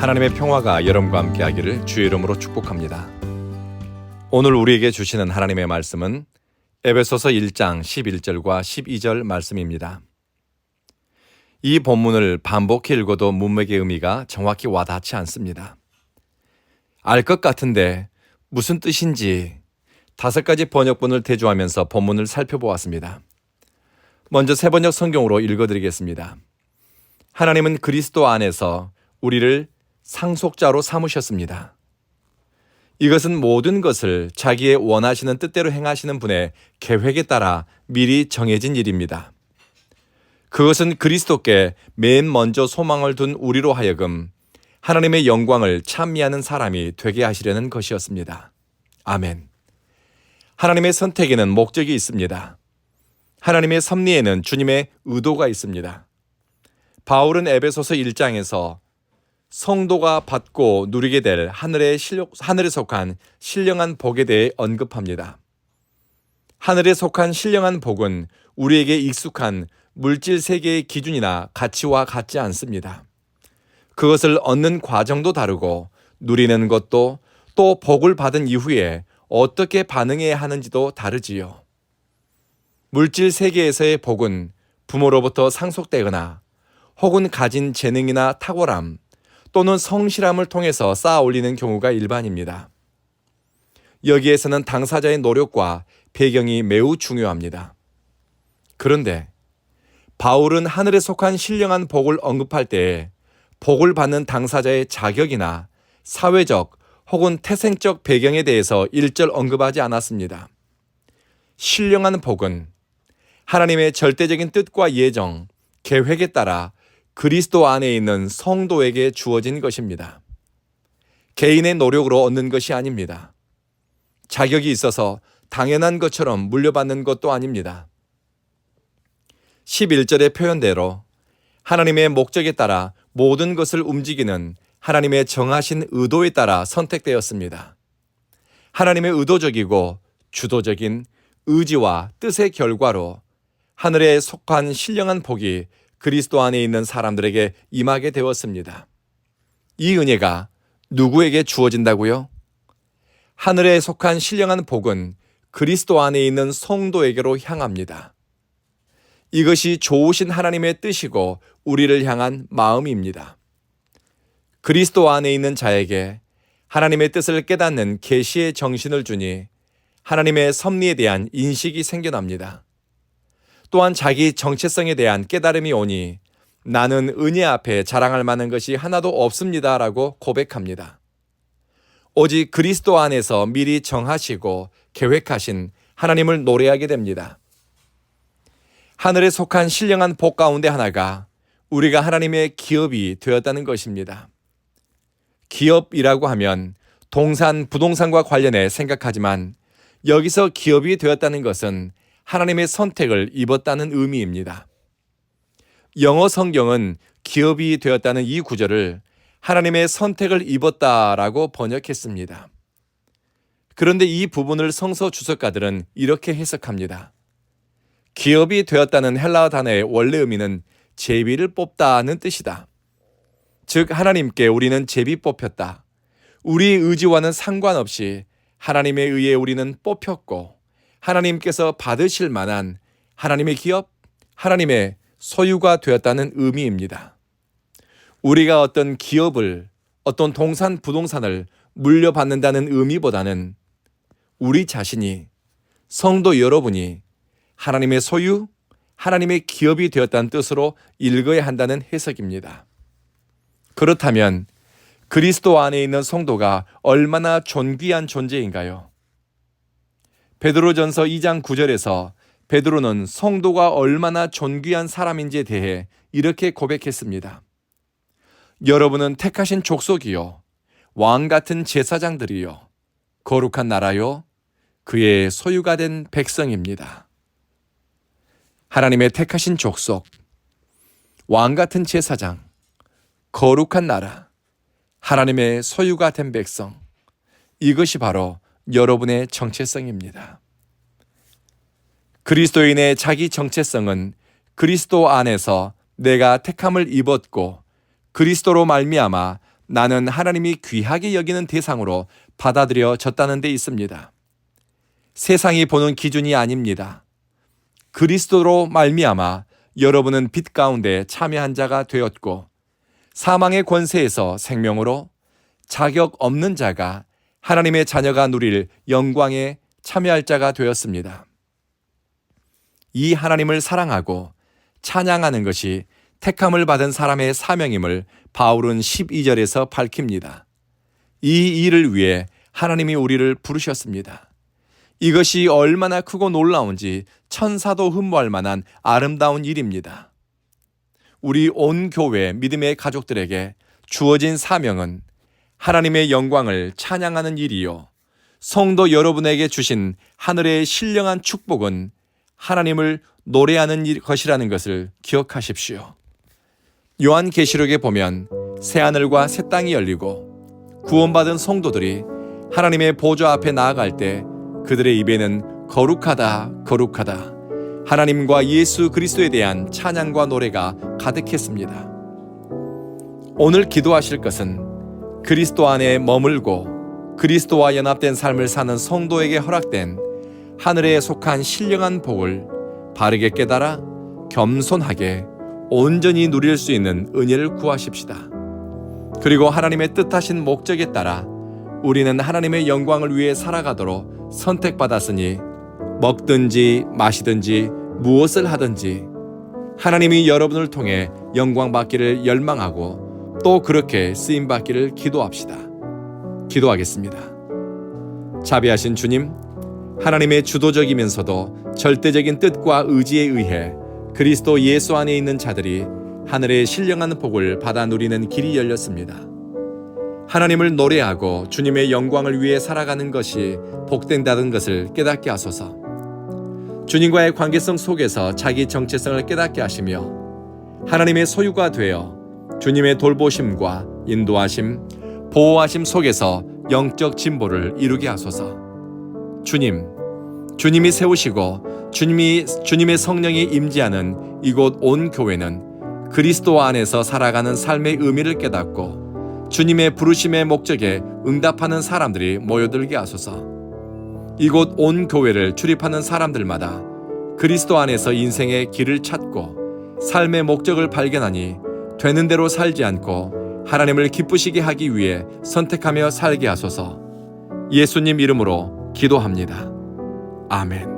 하나님의 평화가 여러분과 함께하기를 주의 이름으로 축복합니다. 오늘 우리에게 주시는 하나님의 말씀은 에베소서 1장 11절과 12절 말씀입니다. 이 본문을 반복해 읽어도 문맥의 의미가 정확히 와닿지 않습니다. 알 것 같은데 무슨 뜻인지 5가지 번역본을 대조하면서 본문을 살펴보았습니다. 먼저 세번역 성경으로 읽어드리겠습니다. 하나님은 그리스도 안에서 우리를 상속자로 삼으셨습니다. 이것은 모든 것을 자기의 원하시는 뜻대로 행하시는 분의 계획에 따라 미리 정해진 일입니다. 그것은 그리스도께 맨 먼저 소망을 둔 우리로 하여금 하나님의 영광을 찬미하는 사람이 되게 하시려는 것이었습니다. 아멘. 하나님의 선택에는 목적이 있습니다. 하나님의 섭리에는 주님의 의도가 있습니다. 바울은 에베소서 1장에서 성도가 받고 누리게 될 하늘에 속한 신령한 복에 대해 언급합니다. 하늘에 속한 신령한 복은 우리에게 익숙한 물질 세계의 기준이나 가치와 같지 않습니다. 그것을 얻는 과정도 다르고 누리는 것도 또 복을 받은 이후에 어떻게 반응해야 하는지도 다르지요. 물질 세계에서의 복은 부모로부터 상속되거나 혹은 가진 재능이나 탁월함 또는 성실함을 통해서 쌓아 올리는 경우가 일반입니다. 여기에서는 당사자의 노력과 배경이 매우 중요합니다. 그런데 바울은 하늘에 속한 신령한 복을 언급할 때에 복을 받는 당사자의 자격이나 사회적 혹은 태생적 배경에 대해서 일절 언급하지 않았습니다. 신령한 복은 하나님의 절대적인 뜻과 예정, 계획에 따라 그리스도 안에 있는 성도에게 주어진 것입니다. 개인의 노력으로 얻는 것이 아닙니다. 자격이 있어서 당연한 것처럼 물려받는 것도 아닙니다. 11절의 표현대로 하나님의 목적에 따라 모든 것을 움직이는 하나님의 정하신 의도에 따라 선택되었습니다. 하나님의 의도적이고 주도적인 의지와 뜻의 결과로 하늘에 속한 신령한 복이 그리스도 안에 있는 사람들에게 임하게 되었습니다. 이 은혜가 누구에게 주어진다고요? 하늘에 속한 신령한 복은 그리스도 안에 있는 성도에게로 향합니다. 이것이 좋으신 하나님의 뜻이고 우리를 향한 마음입니다. 그리스도 안에 있는 자에게 하나님의 뜻을 깨닫는 계시의 정신을 주니 하나님의 섭리에 대한 인식이 생겨납니다. 또한 자기 정체성에 대한 깨달음이 오니 나는 은혜 앞에 자랑할 만한 것이 하나도 없습니다 라고 고백합니다. 오직 그리스도 안에서 미리 정하시고 계획하신 하나님을 노래하게 됩니다. 하늘에 속한 신령한 복 가운데 하나가 우리가 하나님의 기업이 되었다는 것입니다. 기업이라고 하면 동산, 부동산과 관련해 생각하지만 여기서 기업이 되었다는 것은 하나님의 선택을 입었다는 의미입니다. 영어 성경은 기업이 되었다는 이 구절을 하나님의 선택을 입었다라고 번역했습니다. 그런데 이 부분을 성서 주석가들은 이렇게 해석합니다. 기업이 되었다는 헬라어 단어의 원래 의미는 제비를 뽑다는 뜻이다. 즉 하나님께 우리는 제비 뽑혔다. 우리 의지와는 상관없이 하나님에 의해 우리는 뽑혔고 하나님께서 받으실 만한 하나님의 기업, 하나님의 소유가 되었다는 의미입니다. 우리가 어떤 기업을, 어떤 동산, 부동산을 물려받는다는 의미보다는 우리 자신이, 성도 여러분이 하나님의 소유, 하나님의 기업이 되었다는 뜻으로 읽어야 한다는 해석입니다. 그렇다면 그리스도 안에 있는 성도가 얼마나 존귀한 존재인가요? 베드로전서 2장 9절에서 베드로는 성도가 얼마나 존귀한 사람인지에 대해 이렇게 고백했습니다. 여러분은 택하신 족속이요, 왕 같은 제사장들이요, 거룩한 나라요, 그의 소유가 된 백성입니다. 하나님의 택하신 족속, 왕 같은 제사장, 거룩한 나라, 하나님의 소유가 된 백성, 이것이 바로 여러분의 정체성입니다. 그리스도인의 자기 정체성은 그리스도 안에서 내가 택함을 입었고 그리스도로 말미암아 나는 하나님이 귀하게 여기는 대상으로 받아들여졌다는 데 있습니다. 세상이 보는 기준이 아닙니다. 그리스도로 말미암아 여러분은 빛 가운데 참여한 자가 되었고 사망의 권세에서 생명으로 자격 없는 자가 하나님의 자녀가 누릴 영광에 참여할 자가 되었습니다. 이 하나님을 사랑하고 찬양하는 것이 택함을 받은 사람의 사명임을 바울은 12절에서 밝힙니다. 이 일을 위해 하나님이 우리를 부르셨습니다. 이것이 얼마나 크고 놀라운지 천사도 흠모할 만한 아름다운 일입니다. 우리 온 교회 믿음의 가족들에게 주어진 사명은 하나님의 영광을 찬양하는 일이요. 성도 여러분에게 주신 하늘의 신령한 축복은 하나님을 노래하는 것이라는 것을 기억하십시오. 요한계시록에 보면 새하늘과 새 땅이 열리고 구원받은 성도들이 하나님의 보좌 앞에 나아갈 때 그들의 입에는 거룩하다, 거룩하다, 하나님과 예수 그리스도에 대한 찬양과 노래가 가득했습니다. 오늘 기도하실 것은 그리스도 안에 머물고 그리스도와 연합된 삶을 사는 성도에게 허락된 하늘에 속한 신령한 복을 바르게 깨달아 겸손하게 온전히 누릴 수 있는 은혜를 구하십시다. 그리고 하나님의 뜻하신 목적에 따라 우리는 하나님의 영광을 위해 살아가도록 선택받았으니 먹든지 마시든지 무엇을 하든지 하나님이 여러분을 통해 영광 받기를 열망하고 또 그렇게 쓰임 받기를 기도합시다. 기도하겠습니다. 자비하신 주님, 하나님의 주도적이면서도 절대적인 뜻과 의지에 의해 그리스도 예수 안에 있는 자들이 하늘의 신령한 복을 받아 누리는 길이 열렸습니다. 하나님을 노래하고 주님의 영광을 위해 살아가는 것이 복된다는 것을 깨닫게 하소서. 주님과의 관계성 속에서 자기 정체성을 깨닫게 하시며 하나님의 소유가 되어 주님의 돌보심과 인도하심, 보호하심 속에서 영적 진보를 이루게 하소서. 주님이 세우시고 주님의 성령이 임재하는 이곳 온 교회는 그리스도 안에서 살아가는 삶의 의미를 깨닫고 주님의 부르심의 목적에 응답하는 사람들이 모여들게 하소서. 이곳 온 교회를 출입하는 사람들마다 그리스도 안에서 인생의 길을 찾고 삶의 목적을 발견하니 되는 대로 살지 않고 하나님을 기쁘시게 하기 위해 선택하며 살게 하소서. 예수님 이름으로 기도합니다. 아멘.